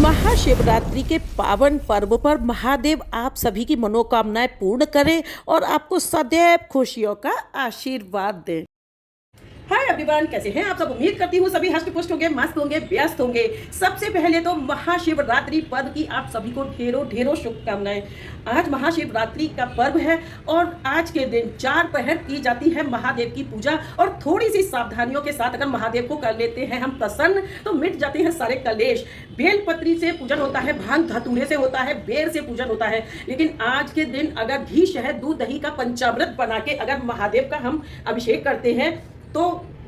महाशिवरात्रि के पावन पर्व पर महादेव आप सभी की मनोकामनाएं पूर्ण करें और आपको सदैव खुशियों का आशीर्वाद दें। हाय एवरीवन, कैसे हैं आप सब। उम्मीद करती हूँ सभी हष्ट पुष्ट होंगे, मस्त होंगे, व्यस्त होंगे। सबसे पहले तो महाशिवरात्रि पर्व की आप सभी को ढेरों ढेरों शुभकामनाएं। आज महाशिवरात्रि का पर्व है और आज के दिन 4 पहर की जाती है महादेव की पूजा। और थोड़ी सी सावधानियों के साथ अगर महादेव को कर लेते हैं हम प्रसन्न तो मिट जाते हैं सारे कलेश। बेलपत्री से पूजन होता है, भांग धतूरे से होता है, बेर से पूजन होता है। लेकिन आज के दिन अगर घी शहद दूध दही का पंचामृत बना के अगर महादेव का हम अभिषेक करते हैं तो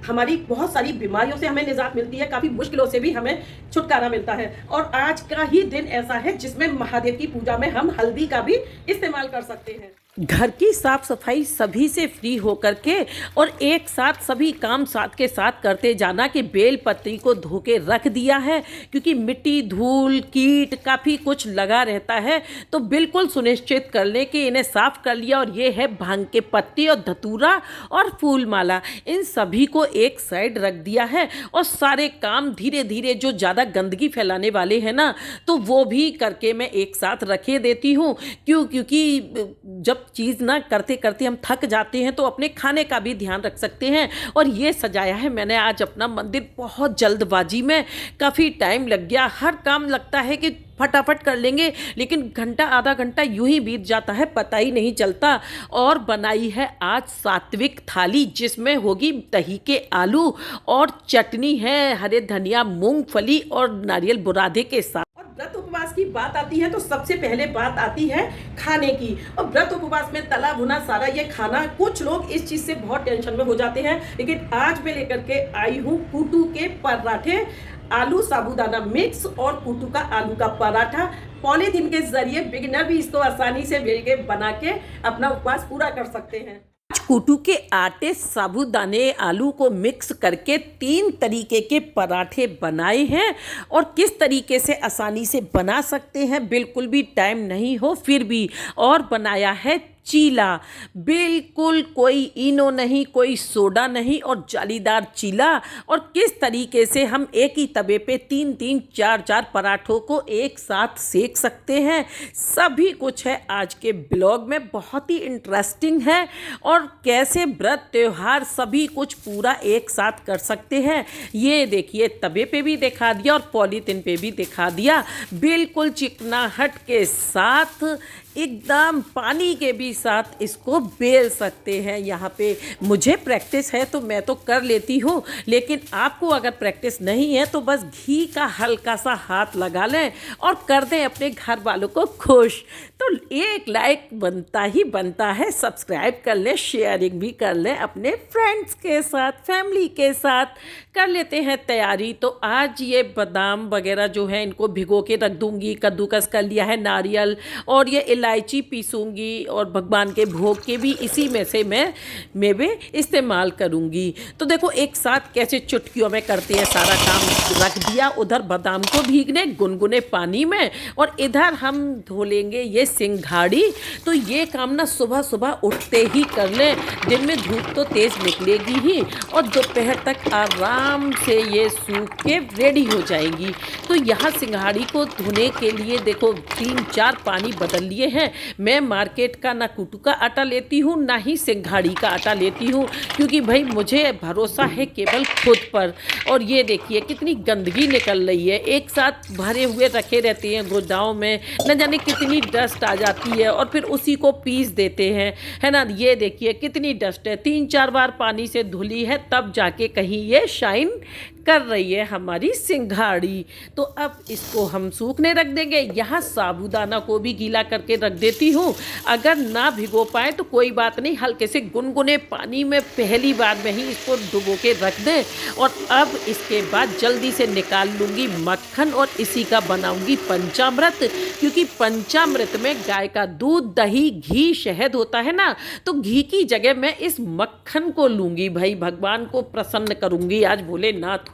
हमारी बहुत सारी बीमारियों से हमें निजात मिलती है, काफ़ी मुश्किलों से भी हमें छुटकारा मिलता है। और आज का ही दिन ऐसा है जिसमें महादेव की पूजा में हम हल्दी का भी इस्तेमाल कर सकते हैं। घर की साफ सफाई सभी से फ्री होकर के और एक साथ सभी काम साथ के साथ करते जाना कि बेल पत्री को धो के रख दिया है, क्योंकि मिट्टी धूल कीट काफ़ी कुछ लगा रहता है। तो बिल्कुल सुनिश्चित कर लें कि इन्हें साफ कर लिया। और ये है भांग के पत्ते और धतूरा और फूल माला, इन सभी को एक साइड रख दिया है। और सारे काम धीरे धीरे जो ज़्यादा गंदगी फैलाने वाले हैं ना, तो वो भी करके मैं एक साथ रखे देती हूँ। क्योंकि जब चीज़ ना करते करते हम थक जाते हैं तो अपने खाने का भी ध्यान रख सकते हैं। और ये सजाया है मैंने आज अपना मंदिर बहुत जल्दबाजी में, काफ़ी टाइम लग गया। हर काम लगता है कि फटाफट कर लेंगे, लेकिन घंटा आधा घंटा यूं ही बीत जाता है, पता ही नहीं चलता। और बनाई है आज सात्विक थाली, जिसमें होगी दही के आलू और चटनी है हरे धनिया मूंगफली और नारियल बुरादे के साथ। व्रत उपवास की बात आती है तो सबसे पहले बात आती है खाने की। और व्रत उपवास में तला भुना सारा ये खाना, कुछ लोग इस चीज से बहुत टेंशन में हो जाते हैं। लेकिन आज मैं लेकर के आई हूँ कूटू के पराठे, आलू साबूदाना मिक्स और कूटू का आलू का पराठा। पॉलीथीन के जरिए बिगिनर भी इसको आसानी से बेल के बना के अपना उपवास पूरा कर सकते हैं। कूटू के आटे साबूदाने आलू को मिक्स करके 3 तरीके के पराठे बनाए हैं। और किस तरीके से आसानी से बना सकते हैं, बिल्कुल भी टाइम नहीं हो फिर भी। और बनाया है चीला, बिल्कुल कोई इनो नहीं, कोई सोडा नहीं, और जालीदार चीला। और किस तरीके से हम एक ही तवे पे 3-3 4-4 पराठों को एक साथ सेक सकते हैं, सभी कुछ है आज के ब्लॉग में। बहुत ही इंटरेस्टिंग है। और कैसे व्रत त्योहार सभी कुछ पूरा एक साथ कर सकते हैं, ये देखिए। तवे पे भी दिखा दिया और पॉलीथिन पे भी दिखा दिया, बिल्कुल चिकनाहट के साथ, एकदम पानी के भी साथ इसको बेल सकते हैं। यहाँ पे मुझे प्रैक्टिस है तो मैं तो कर लेती हूँ, लेकिन आपको अगर प्रैक्टिस नहीं है तो बस घी का हल्का सा हाथ लगा लें और कर दें अपने घर वालों को खुश। तो एक लाइक बनता ही बनता है, सब्सक्राइब कर लें, शेयरिंग भी कर लें अपने फ्रेंड्स के साथ, फैमिली के साथ। कर लेते हैं तैयारी। तो आज ये बादाम वगैरह जो है इनको भिगो के रख दूँगी, कद्दूकस कर लिया है नारियल, और ये इलायची पीसूंगी और भगवान के भोग के भी इसी में से मैं भी इस्तेमाल करूंगी। तो देखो एक साथ कैसे चुटकियों में करते हैं, सारा काम रख दिया। उधर बादाम को भीगने गुनगुने पानी में, और इधर हम धो लेंगे ये सिंघाड़ी। तो ये काम ना सुबह सुबह उठते ही कर लें, दिन में धूप तो तेज़ निकलेगी ही, और दोपहर तक आराम से ये सूख के रेडी हो जाएंगी। तो यहाँ सिंघाड़ी को धोने के लिए देखो 3-4 पानी बदल लिए हैं। मैं मार्केट का ना कूटू का आटा लेती हूँ ना ही सिंघाड़ी का आटा लेती हूँ, क्योंकि भाई मुझे भरोसा है केवल खुद पर। और ये देखिए कितनी गंदगी निकल रही है, एक साथ भरे हुए रखे रहते हैं गोदाम में, न जाने कितनी डस्ट आ जाती है, और फिर उसी को पीस देते हैं, है ना। ये देखिए कितनी डस्ट है, 3-4 बार पानी से धुली है तब जाके कहीं ये शाइन कर रही है हमारी सिंघाड़ी। तो अब इसको हम सूखने रख देंगे। यहाँ साबूदाना को भी गीला करके रख देती हूँ। अगर ना भिगो पाए तो कोई बात नहीं, हल्के से गुनगुने पानी में पहली बार में ही इसको डुबो के रख दें। और अब इसके बाद जल्दी से निकाल लूँगी मक्खन और इसी का बनाऊँगी पंचामृत, क्योंकि पंचामृत में गाय का दूध, दही, घी, शहद होता है ना। तो घी की जगह मैं इस मक्खन को लूँगी, भाई भगवान को प्रसन्न करूँगी आज भोलेनाथ को।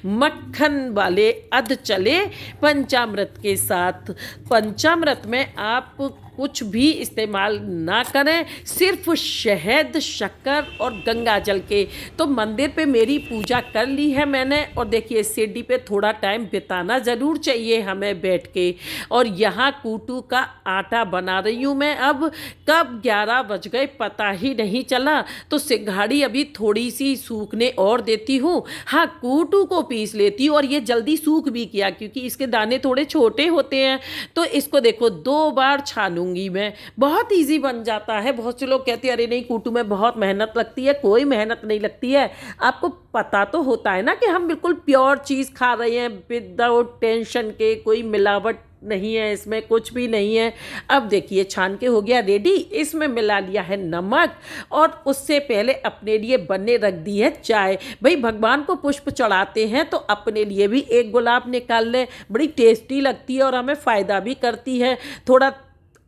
मक्खन वाले अध चले पंचामृत के साथ। पंचामृत में आप कुछ भी इस्तेमाल ना करें, सिर्फ शहद, शक्कर और गंगा जल के। तो मंदिर पे मेरी पूजा कर ली है मैंने, और देखिए सीढ़ी पे थोड़ा टाइम बिताना ज़रूर चाहिए हमें बैठ के। और यहाँ कूटू का आटा बना रही हूँ मैं। अब कब 11 बज गए पता ही नहीं चला। तो सिंघाड़ी अभी थोड़ी सी सूखने और देती हूँ। हाँ, कूटू को पीस लेती हूँ, और ये जल्दी सूख भी किया क्योंकि इसके दाने थोड़े छोटे होते हैं। तो इसको देखो 2 बार छानूंगी मैं, बहुत इजी बन जाता है। बहुत से लोग कहते हैं अरे नहीं कूटू में बहुत मेहनत लगती है। कोई मेहनत नहीं लगती है। आपको पता तो होता है ना कि हम बिल्कुल प्योर चीज़ खा रहे हैं, विदाउट टेंशन के, कोई मिलावट नहीं है इसमें, कुछ भी नहीं है। अब देखिए छान के हो गया रेडी। इसमें मिला लिया है नमक, और उससे पहले अपने लिए बनने रख दी है चाय। भाई भगवान को पुष्प चढ़ाते हैं तो अपने लिए भी एक गुलाब निकाल लें। बड़ी टेस्टी लगती है और हमें फ़ायदा भी करती है, थोड़ा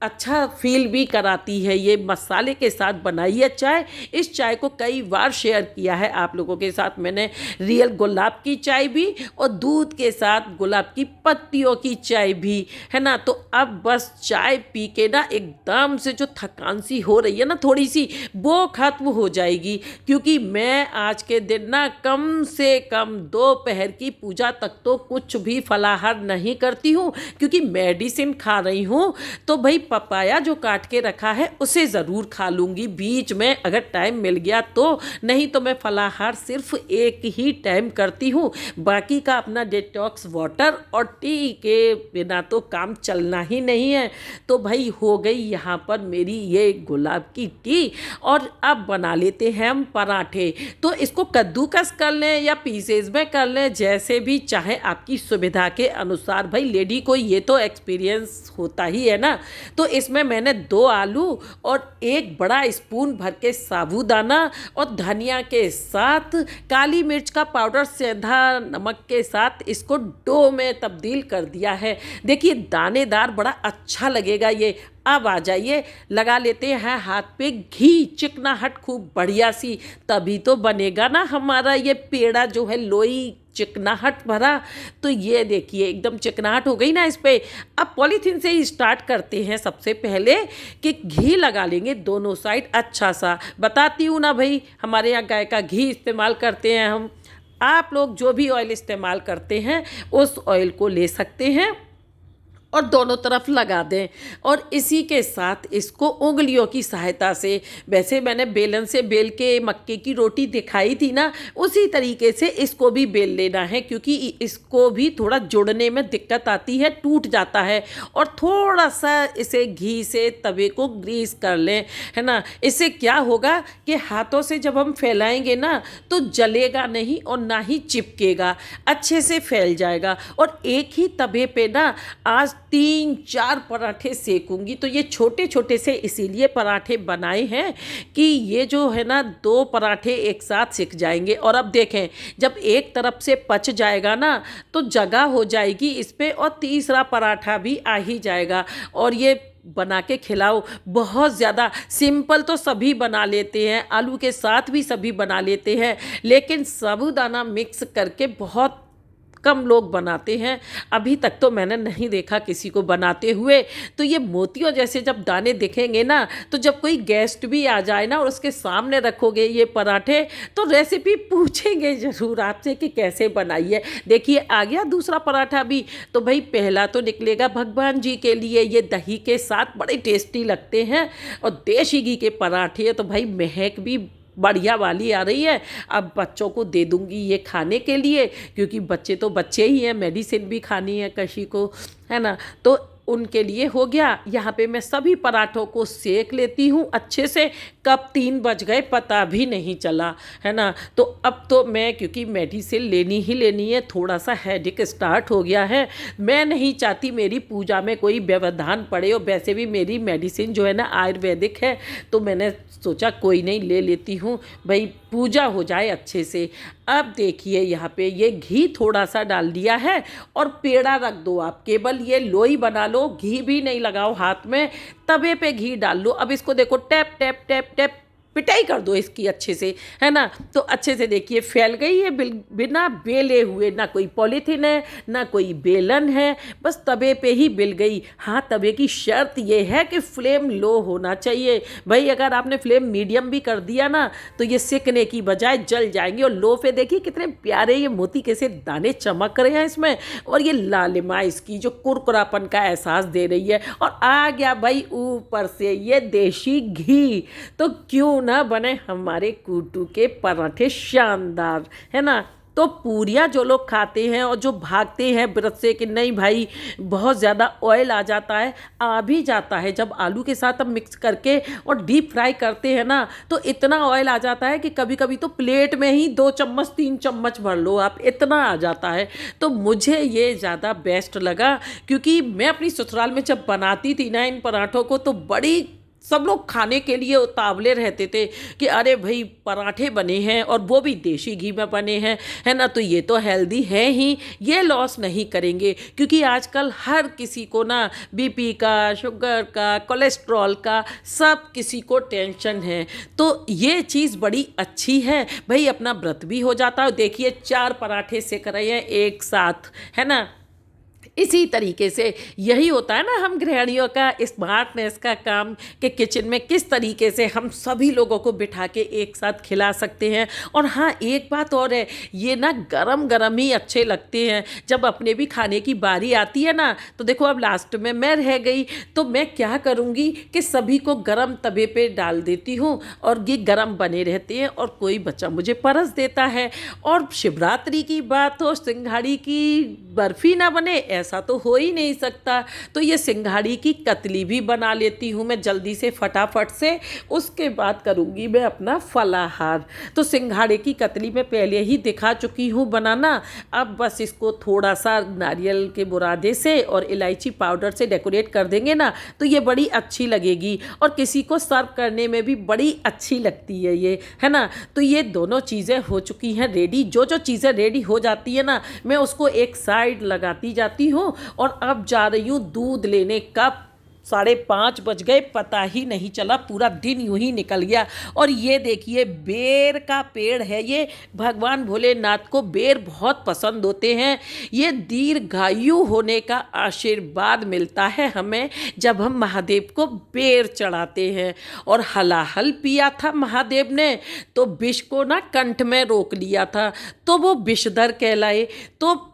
अच्छा फील भी कराती है। ये मसाले के साथ बनाई है चाय। इस चाय को कई बार शेयर किया है आप लोगों के साथ मैंने। रियल गुलाब की चाय भी, और दूध के साथ गुलाब की पत्तियों की चाय भी, है ना। तो अब बस चाय पी के ना एकदम से जो थकान सी हो रही है ना थोड़ी सी, वो खत्म हो जाएगी। क्योंकि मैं आज के दिन ना कम से कम दोपहर की पूजा तक तो कुछ भी फलाहार नहीं करती हूँ, क्योंकि मेडिसिन खा रही हूँ। तो भाई पपाया जो काट के रखा है उसे ज़रूर खा लूँगी बीच में अगर टाइम मिल गया तो। नहीं तो मैं फलाहार सिर्फ एक ही टाइम करती हूँ। बाकी का अपना डिटॉक्स वाटर और टी के बिना तो काम चलना ही नहीं है। तो भाई हो गई यहाँ पर मेरी ये गुलाब की टी। और अब बना लेते हैं हम पराठे। तो इसको कद्दूकस कर लें या पीसेज में कर लें, जैसे भी चाहे आपकी सुविधा के अनुसार। भाई लेडी को ये तो एक्सपीरियंस होता ही है ना। तो इसमें मैंने 2 आलू और 1 बड़ा स्पून भर के साबूदाना और धनिया के साथ काली मिर्च का पाउडर, सेंधा नमक के साथ इसको डो में तब्दील कर दिया है। देखिए दानेदार बड़ा अच्छा लगेगा ये। अब आ जाइए लगा लेते हैं हाथ पे घी, चिकनाहट खूब बढ़िया सी, तभी तो बनेगा ना हमारा ये पेड़ा जो है लोई चिकनाहट भरा। तो ये देखिए एकदम चिकनाहट हो गई ना इस पे। अब पॉलीथीन से ही स्टार्ट करते हैं सबसे पहले कि घी लगा लेंगे दोनों साइड अच्छा सा। बताती हूँ ना भाई, हमारे यहाँ गाय का घी इस्तेमाल करते हैं हम। आप लोग जो भी ऑयल इस्तेमाल करते हैं उस ऑयल को ले सकते हैं और दोनों तरफ लगा दें। और इसी के साथ इसको उंगलियों की सहायता से, वैसे मैंने बेलन से बेल के मक्के की रोटी दिखाई थी ना, उसी तरीके से इसको भी बेल लेना है, क्योंकि इसको भी थोड़ा जुड़ने में दिक्कत आती है, टूट जाता है। और थोड़ा सा इसे घी से तवे को ग्रीस कर लें, है ना। इससे क्या होगा कि हाथों से जब हम फैलाएंगे ना तो जलेगा नहीं और ना ही चिपकेगा, अच्छे से फैल जाएगा। और एक ही तवे पे ना आज 3-4 पराठे सेकूंगी। तो ये छोटे छोटे से इसीलिए पराठे बनाए हैं कि ये जो है ना 2 पराठे एक साथ सिक जाएंगे। और अब देखें जब एक तरफ से पच जाएगा ना तो जगह हो जाएगी इस पे, और तीसरा पराठा भी आ ही जाएगा। और ये बना के खिलाओ। बहुत ज़्यादा सिंपल तो सभी बना लेते हैं, आलू के साथ भी सभी बना लेते हैं, लेकिन साबूदाना मिक्स करके बहुत कम लोग बनाते हैं। अभी तक तो मैंने नहीं देखा किसी को बनाते हुए। तो ये मोतियों जैसे जब दाने दिखेंगे ना, तो जब कोई गेस्ट भी आ जाए ना और उसके सामने रखोगे ये पराठे, तो रेसिपी पूछेंगे ज़रूर आपसे कि कैसे बनाई है। देखिए आ गया दूसरा पराठा भी। तो भाई पहला तो निकलेगा भगवान जी के लिए, ये दही के साथ बड़े टेस्टी लगते हैं। और देशी घी के पराठे तो भाई महक भी बढ़िया वाली आ रही है। अब बच्चों को दे दूंगी ये खाने के लिए, क्योंकि बच्चे तो बच्चे ही हैं, मेडिसिन भी खानी है किसी को, है ना। तो उनके लिए हो गया। यहाँ पे मैं सभी पराठों को सेक लेती हूँ अच्छे से। कब 3 बज गए पता भी नहीं चला, है ना। तो अब तो मैं, क्योंकि मेडिसिन लेनी ही लेनी है, थोड़ा सा हेडेक स्टार्ट हो गया है। मैं नहीं चाहती मेरी पूजा में कोई व्यवधान पड़े। और वैसे भी मेरी मेडिसिन जो है ना आयुर्वेदिक है, तो मैंने सोचा कोई नहीं ले लेती हूँ, भाई पूजा हो जाए अच्छे से। अब देखिए यहाँ पे ये घी थोड़ा सा डाल दिया है, और पेड़ा रख दो आप, केवल ये लोई बना लो, घी भी नहीं लगाओ हाथ में, तवे पे घी डाल लो। अब इसको देखो टैप टैप टैप टैप पिटाई कर दो इसकी अच्छे से, है ना। तो अच्छे से देखिए फैल गई है, बिना बेले हुए, ना कोई पॉलीथीन है ना कोई बेलन है, बस तवे पे ही बिल गई। हाँ, तवे की शर्त ये है कि फ्लेम लो होना चाहिए भाई। अगर आपने फ्लेम मीडियम भी कर दिया ना तो ये सिकने की बजाय जल जाएंगे। और लो पे देखिए कितने प्यारे ये मोती कैसे दाने चमक रहे हैं इसमें, और ये लालिमा इसकी जो कुरकुरापन का एहसास दे रही है। और आ गया भाई ऊपर से ये देशी घी, तो क्यों ना बने हमारे कूटू के पराठे शानदार, है ना। तो पूरियाँ जो लोग खाते हैं और जो भागते हैं व्रत से कि नहीं भाई बहुत ज़्यादा ऑयल आ जाता है, आ भी जाता है। जब आलू के साथ हम मिक्स करके और डीप फ्राई करते हैं ना तो इतना ऑयल आ जाता है कि कभी कभी तो प्लेट में ही 2 चम्मच 3 चम्मच भर लो आप, इतना आ जाता है। तो मुझे ये ज़्यादा बेस्ट लगा, क्योंकि मैं अपनी ससुराल में जब बनाती थी ना इन पराठों को तो बड़ी सब लोग खाने के लिए उतावले रहते थे कि अरे भाई पराठे बने हैं और वो भी देशी घी में बने हैं, है ना, तो ये तो हेल्दी है ही, ये लॉस नहीं करेंगे। क्योंकि आजकल हर किसी को ना बीपी का, शुगर का, कोलेस्ट्रॉल का, सब किसी को टेंशन है। तो ये चीज़ बड़ी अच्छी है भाई, अपना व्रत भी हो जाता है। देखिए 4 पराठे सेक रहे हैं एक साथ, है ना। इसी तरीके से यही होता है ना हम गृहिणियों का स्मार्टनेस का काम, कि किचन में किस तरीके से हम सभी लोगों को बिठा के एक साथ खिला सकते हैं। और हाँ, एक बात और है, ये ना गरम गरम ही अच्छे लगते हैं। जब अपने भी खाने की बारी आती है ना तो देखो अब लास्ट में मैं रह गई तो मैं क्या करूँगी कि सभी को गरम तवे पे डाल देती हूँ और ये गरम बने रहते हैं और कोई बच्चा मुझे परस देता है। और शिवरात्रि की बात हो, सिंघाड़ी की बर्फ़ी ना बने ऐसा तो हो ही नहीं सकता। तो ये सिंघाड़ी की कतली भी बना लेती हूँ मैं जल्दी से फटाफट से। उसके बाद करूँगी मैं अपना फलाहार। तो सिंघाड़े की कतली मैं पहले ही दिखा चुकी हूँ बनाना। अब बस इसको थोड़ा सा नारियल के बुरादे से और इलायची पाउडर से डेकोरेट कर देंगे ना तो ये बड़ी अच्छी लगेगी और किसी को सर्व करने में भी बड़ी अच्छी लगती है ये, है ना। तो ये दोनों चीज़ें हो चुकी हैं रेडी। जो जो चीज़ें रेडी हो जाती है ना मैं उसको एक साइड लगाती जाती हूँ। और अब जा रही हूँ दूध लेने। कब 5:30 बज गए पता ही नहीं चला, पूरा दिन यूं ही निकल गया। और ये देखिए बेर का पेड़ है, ये भगवान भोलेनाथ को बेर बहुत पसंद होते हैं। ये दीर्घायु होने का आशीर्वाद मिलता है हमें जब हम महादेव को बेर चढ़ाते हैं। और हलाहल पिया था महादेव ने तो विष को ना कंठ में रोक लिया था, तो वो विषधर कहलाए। तो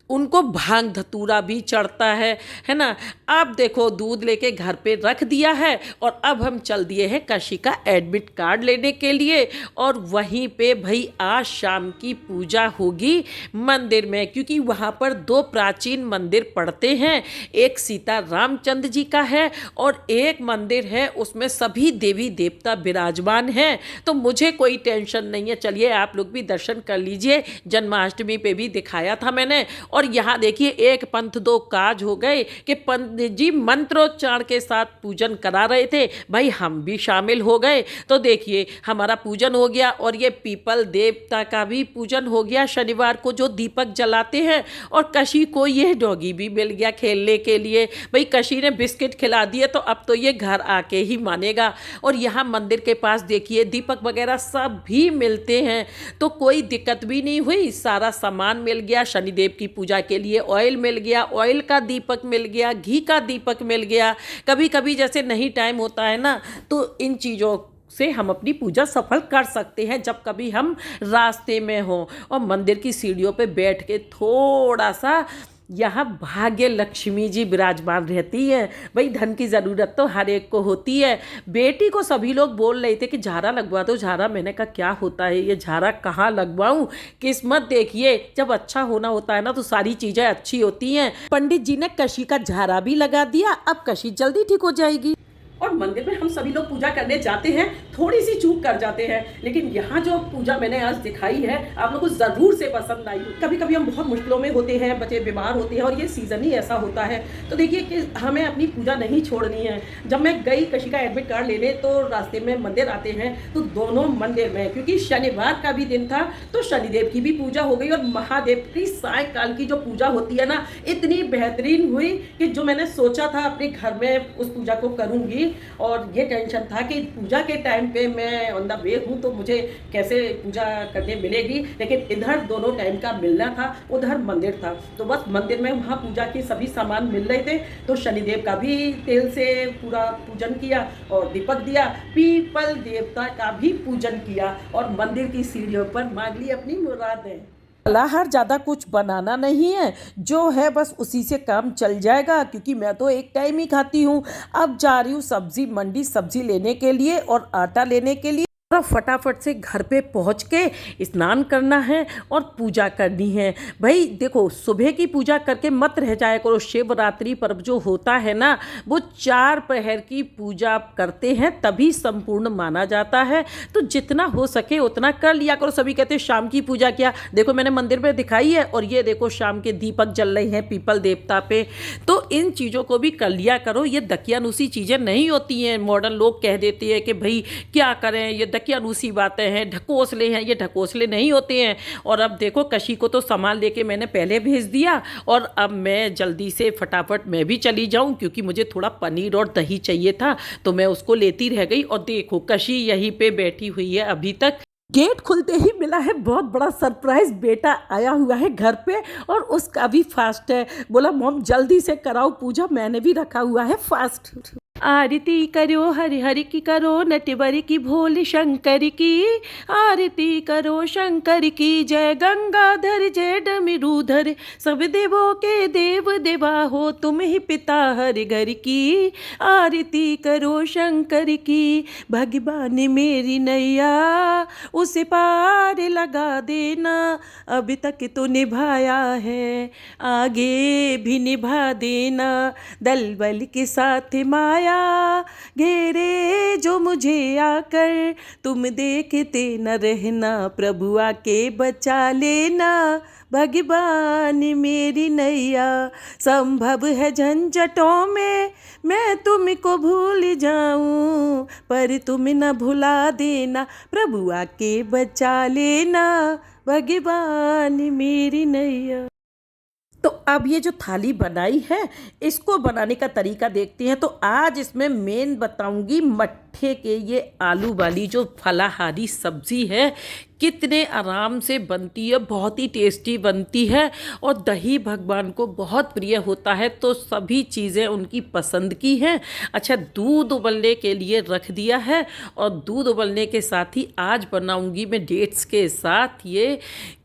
उनको भांग धतूरा भी चढ़ता है ना। अब देखो दूध लेके घर पे रख दिया है और अब हम चल दिए हैं काशी का एडमिट कार्ड लेने के लिए। और वहीं पे भाई आज शाम की पूजा होगी मंदिर में, क्योंकि वहाँ पर 2 प्राचीन मंदिर पड़ते हैं। एक सीता रामचंद्र जी का है और एक मंदिर है उसमें सभी देवी देवता विराजमान हैं। तो मुझे कोई टेंशन नहीं है, चलिए आप लोग भी दर्शन कर लीजिए। जन्माष्टमी पे भी दिखाया था मैंने। और यहाँ देखिए एक पंथ 2 काज हो गए कि पंडित जी मंत्रोच्चारण के साथ पूजन करा रहे थे, भाई हम भी शामिल हो गए। तो देखिए हमारा पूजन हो गया और ये पीपल देवता का भी पूजन हो गया शनिवार को जो दीपक जलाते हैं। और कशी को ये डॉगी भी मिल गया खेलने के लिए। भाई कशी ने बिस्किट खिला दिए तो अब तो ये घर आके ही मानेगा। और यहाँ मंदिर के पास देखिए दीपक वगैरह सब भी मिलते हैं, तो कोई दिक्कत भी नहीं हुई, सारा सामान मिल गया। शनिदेव की पूजा के लिए ऑयल मिल गया, ऑयल का दीपक मिल गया, घी का दीपक मिल गया। कभी कभी जैसे नहीं टाइम होता है ना तो इन चीज़ों से हम अपनी पूजा सफल कर सकते हैं जब कभी हम रास्ते में हों। और मंदिर की सीढ़ियों पे बैठ के थोड़ा सा यहाँ भाग्य लक्ष्मी जी विराजमान रहती है। भाई धन की ज़रूरत तो हर एक को होती है। बेटी को सभी लोग बोल रहे थे कि झाड़ा लगवा दो झाड़ा। मैंने कहा क्या होता है ये झाड़ा, कहाँ लगवाऊँ। किस्मत देखिए जब अच्छा होना होता है ना तो सारी चीज़ें अच्छी होती हैं। पंडित जी ने कशी का झाड़ा भी लगा दिया, अब कशी जल्दी ठीक हो जाएगी। और मंदिर में हम सभी लोग पूजा करने जाते हैं, थोड़ी सी चूक कर जाते हैं, लेकिन यहाँ जो पूजा मैंने आज दिखाई है आप लोगों को ज़रूर से पसंद आई। कभी कभी हम बहुत मुश्किलों में होते हैं, बच्चे बीमार होते हैं और ये सीज़न ही ऐसा होता है। तो देखिए कि हमें अपनी पूजा नहीं छोड़नी है। जब मैं गई कशी का एडमिट कार्ड लेने तो रास्ते में मंदिर आते हैं, तो दोनों मंदिर में क्योंकि शनिवार का भी दिन था तो शनिदेव की भी पूजा हो गई और महादेव की सायंकाल की जो पूजा होती है ना इतनी बेहतरीन हुई कि जो मैंने सोचा था अपने घर में उस पूजा को करूँगी थी और ये टेंशन था कि पूजा के टाइम पे मैं ऑन द वे हूँ तो मुझे कैसे पूजा करने मिलेगी, लेकिन इधर दोनों टाइम का मिलना था, उधर मंदिर था, तो बस मंदिर में वहाँ पूजा के सभी सामान मिल रहे थे। तो शनिदेव का भी तेल से पूरा पूजन किया और दीपक दिया, पीपल देवता का भी पूजन किया और मंदिर की सीढ़ियों पर मांग ली अपनी मुरादें। फलाहार ज़्यादा कुछ बनाना नहीं है, जो है बस उसी से काम चल जाएगा, क्योंकि मैं तो एक टाइम ही खाती हूँ। अब जा रही हूँ सब्जी मंडी सब्जी लेने के लिए और आटा लेने के लिए, और फटाफट से घर पे पहुँच के स्नान करना है और पूजा करनी है। भाई देखो, सुबह की पूजा करके मत रह जाया करो। शिवरात्रि पर्व जो होता है ना, वो 4 पहर की पूजा करते हैं तभी संपूर्ण माना जाता है। तो जितना हो सके उतना कर लिया करो। सभी कहते हैं शाम की पूजा किया, देखो मैंने मंदिर में दिखाई है, और ये देखो शाम के दीपक जल रहे हैं पीपल देवता पे। तो इन चीज़ों को भी कर लिया करो। ये दकियानुसी चीज़ें नहीं होती हैं। मॉडर्न लोग कह देते हैं कि भाई क्या करें, ये दकियानुसी बातें हैं, ढकोसले हैं। ये ढकोसले नहीं होते हैं। और अब देखो कशी को तो सामान लेके मैंने पहले भेज दिया, और अब मैं जल्दी से फटाफट मैं भी चली जाऊं, क्योंकि मुझे थोड़ा पनीर और दही चाहिए था, तो मैं उसको लेती रह गई। और देखो कशी यहीं पे बैठी हुई है अभी तक। गेट खुलते ही मिला है बहुत बड़ा सरप्राइज, बेटा आया हुआ है घर पे और उसका भी फास्ट है। बोला मॉम जल्दी से कराओ पूजा, मैंने भी रखा हुआ है फास्ट। आरती करो हरि हरि की करो, नटवर की भोले शंकर की। आरती करो शंकर की, जय गंगाधर जय डमरूधर। सब देवों के देव देवा हो, तुम ही पिता हर घर की। आरती करो शंकर की, भगवान मेरी नैया उसे पार लगा देना। अब तक तो निभाया है, आगे भी निभा देना। दल बल के साथ माया घेरे जो मुझे आकर, तुम देखते न रहना, प्रभु आके बचा लेना। भगवान मेरी नैया संभव है झंझटों में, मैं तुमको भूल जाऊं, पर तुम न भुला देना, प्रभु आके बचा लेना। भगवान मेरी नैया। तो अब ये जो थाली बनाई है, इसको बनाने का तरीका देखते हैं। तो आज इसमें मेन बताऊंगी मट्ठे के ये आलू वाली जो फलाहारी सब्जी है, कितने आराम से बनती है, बहुत ही टेस्टी बनती है। और दही भगवान को बहुत प्रिय होता है, तो सभी चीज़ें उनकी पसंद की हैं। अच्छा, दूध उबलने के लिए रख दिया है, और दूध उबलने के साथ ही आज बनाऊंगी मैं डेट्स के साथ ये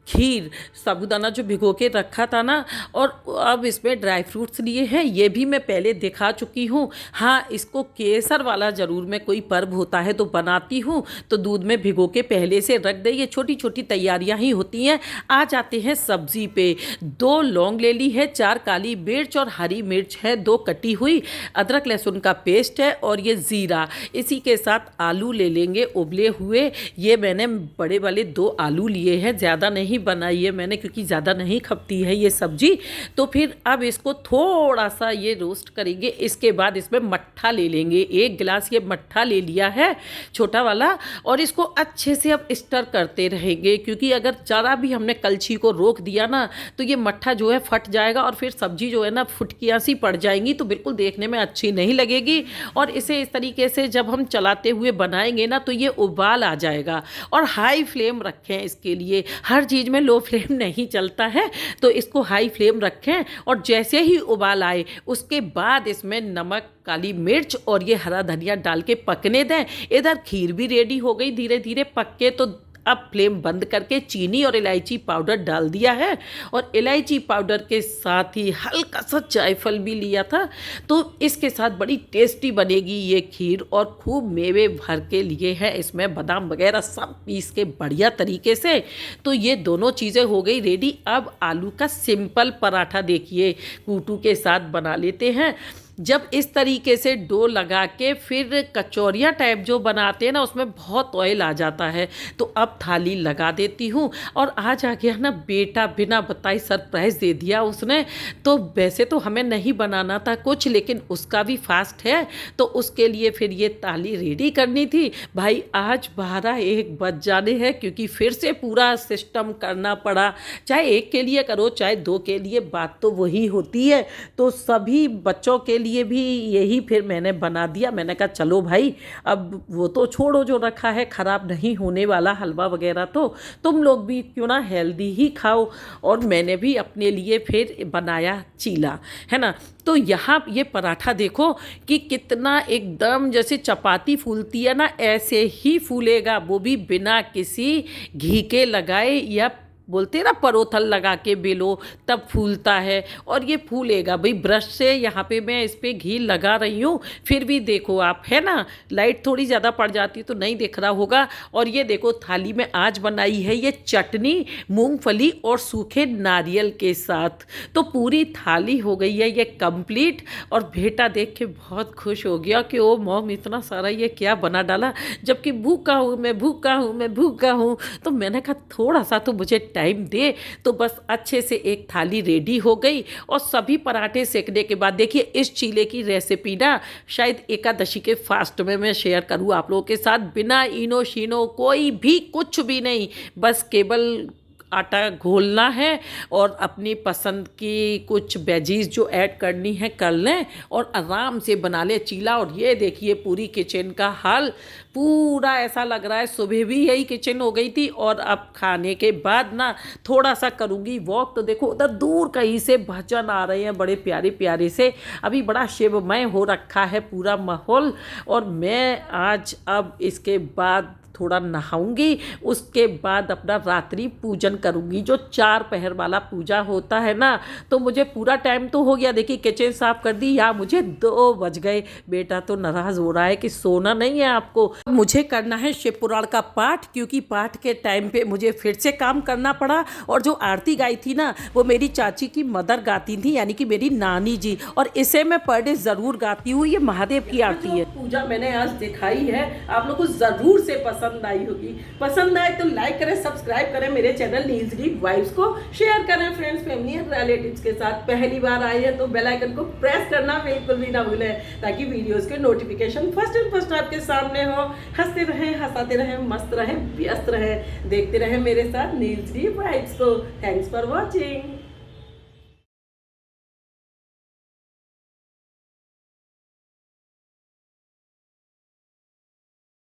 खीर। साबूदाना जो भिगो के रखा था ना, और अब इसमें ड्राई फ्रूट्स लिए हैं, ये भी मैं पहले दिखा चुकी हूँ। हाँ, इसको केसर वाला ज़रूर मैं कोई पर्व होता है तो बनाती हूँ, तो दूध में भिगो के पहले से रख दे। ये छोटी छोटी तैयारियाँ ही होती हैं। आ जाते हैं सब्जी पे। 2 लौंग ले ली है, 4 काली मिर्च और हरी मिर्च है 2 कटी हुई, अदरक लहसुन का पेस्ट है, और ये ज़ीरा। इसी के साथ आलू ले लेंगे उबले हुए। ये मैंने बड़े वाले 2 आलू लिए हैं, ज़्यादा नहीं बनाई है मैंने, क्योंकि ज़्यादा नहीं खपती है ये सब्जी। तो फिर अब इसको थोड़ा सा ये रोस्ट करेंगे। इसके बाद इसमें मट्ठा ले लेंगे, 1 गिलास ये मट्ठा ले लिया है छोटा वाला, और इसको अच्छे से अब स्टर करते रहेंगे, क्योंकि अगर ज़रा भी हमने कलछी को रोक दिया ना, तो ये मट्ठा जो है फट जाएगा, और फिर सब्जी जो है ना फुटकियाँ सी पड़ जाएंगी, तो बिल्कुल देखने में अच्छी नहीं लगेगी। और इसे इस तरीके से जब हम चलाते हुए बनाएंगे ना, तो ये उबाल आ जाएगा। और हाई फ्लेम रखें इसके लिए, हर चीज़ में लो फ्लेम नहीं चलता है, तो इसको हाई फ्लेम रखें। और जैसे ही उबाल आए, उसके बाद इसमें नमक, काली मिर्च और ये हरा धनिया डाल के पकने दें। इधर खीर भी रेडी हो गई धीरे धीरे पक के। तो अब फ्लेम बंद करके चीनी और इलायची पाउडर डाल दिया है, और इलायची पाउडर के साथ ही हल्का सा जायफल भी लिया था। तो इसके साथ बड़ी टेस्टी बनेगी ये खीर, और खूब मेवे भर के लिए हैं इसमें, बादाम वगैरह सब पीस के बढ़िया तरीके से। तो ये दोनों चीज़ें हो गई रेडी। अब आलू का सिंपल पराठा देखिए कूटू के साथ बना लेते हैं। जब इस तरीके से डो लगा के फिर कचौरियाँ टाइप जो बनाते हैं ना, उसमें बहुत ऑयल आ जाता है। तो अब थाली लगा देती हूँ, और आज आ गया ना बेटा, बिना बताए सरप्राइज़ दे दिया उसने। तो वैसे तो हमें नहीं बनाना था कुछ, लेकिन उसका भी फास्ट है, तो उसके लिए फिर ये थाली रेडी करनी थी। भाई आज 12-1 बज जाने हैं, क्योंकि फिर से पूरा सिस्टम करना पड़ा। चाहे एक के लिए करो चाहे 2 के लिए, बात तो वही होती है। तो सभी बच्चों के लिए भी यही फिर मैंने बना दिया। मैंने कहा चलो भाई, अब वो तो छोड़ो, जो रखा है ख़राब नहीं होने वाला हलवा वगैरह, तो तुम लोग भी क्यों ना हेल्दी ही खाओ। और मैंने भी अपने लिए फिर बनाया चीला, है ना। तो यहाँ ये पराठा देखो कि कितना एकदम जैसे चपाती फूलती है ना, ऐसे ही फूलेगा, वो भी बिना किसी घी के लगाए, या बोलते हैं ना परोथल लगा के बेलो तब फूलता है। और ये फूलेगा भाई, ब्रश से यहाँ पे मैं इस पे घी लगा रही हूँ, फिर भी देखो आप, है ना, लाइट थोड़ी ज़्यादा पड़ जाती तो नहीं दिख रहा होगा। और ये देखो थाली में आज बनाई है ये चटनी मूंगफली और सूखे नारियल के साथ। तो पूरी थाली हो गई है ये कंप्लीट। और बेटा देख के बहुत खुश हो गया कि ओ मॉम, इतना सारा ये क्या बना डाला, जबकि भूखा हूँ मैं, भूखा हूँ मैं, भूखा हूँ। तो मैंने कहा थोड़ा सा तो मुझे टाइम दे। तो बस अच्छे से एक थाली रेडी हो गई। और सभी पराठे सेकने के बाद देखिए, इस चीले की रेसिपी ना शायद एकादशी के फास्ट में मैं शेयर करूँ आप लोगों के साथ, बिना इनो शीनो कोई भी कुछ भी नहीं, बस केवल आटा घोलना है और अपनी पसंद की कुछ वेजीज जो ऐड करनी है कर लें और आराम से बना ले चीला। और ये देखिए पूरी किचन का हाल, पूरा ऐसा लग रहा है सुबह भी यही किचन हो गई थी और अब खाने के बाद ना थोड़ा सा करूँगी वॉक। तो देखो उधर दूर कहीं से भजन आ रहे हैं बड़े प्यारे प्यारे से, अभी बड़ा शिवमय हो रखा है पूरा माहौल। और मैं आज अब इसके बाद थोड़ा नहाऊंगी, उसके बाद अपना रात्रि पूजन करूंगी, जो 4 पहर वाला पूजा होता है ना। तो मुझे पूरा टाइम तो हो गया, देखिए किचन साफ कर दी, या मुझे 2 बज गए। बेटा तो नाराज हो रहा है कि सोना नहीं है आपको। मुझे करना है शिव पुराण का पाठ, क्योंकि पाठ के टाइम पे मुझे फिर से काम करना पड़ा। और जो आरती गाई थी ना, वो मेरी चाची की मदर गाती थी, यानी कि मेरी नानी जी, और इसे मैं पर डे ज़रूर गाती हूँ। ये महादेव की आरती है। पूजा मैंने आज दिखाई है, आप लोग को ज़रूर से पसंद आई होगी। पसंद आए तो लाइक करें, सब्सक्राइब करें मेरे चैनल नील्स डीप वाइब्स को, शेयर करें फ्रेंड्स, फैमिली और रिलेटिव्स के साथ। पहली बार आए हैं तो बेल आइकन को प्रेस करना बिल्कुल भी ना भूलें, ताकि वीडियोस के नोटिफिकेशन फर्स्ट आपके सामने हो। हंसते रहें, हंसाते रहें, मस्त रहें, व्यस्त रहें, देखते रहें मेरे साथ नील्स डीप वाइब्स को। Thanks for watching.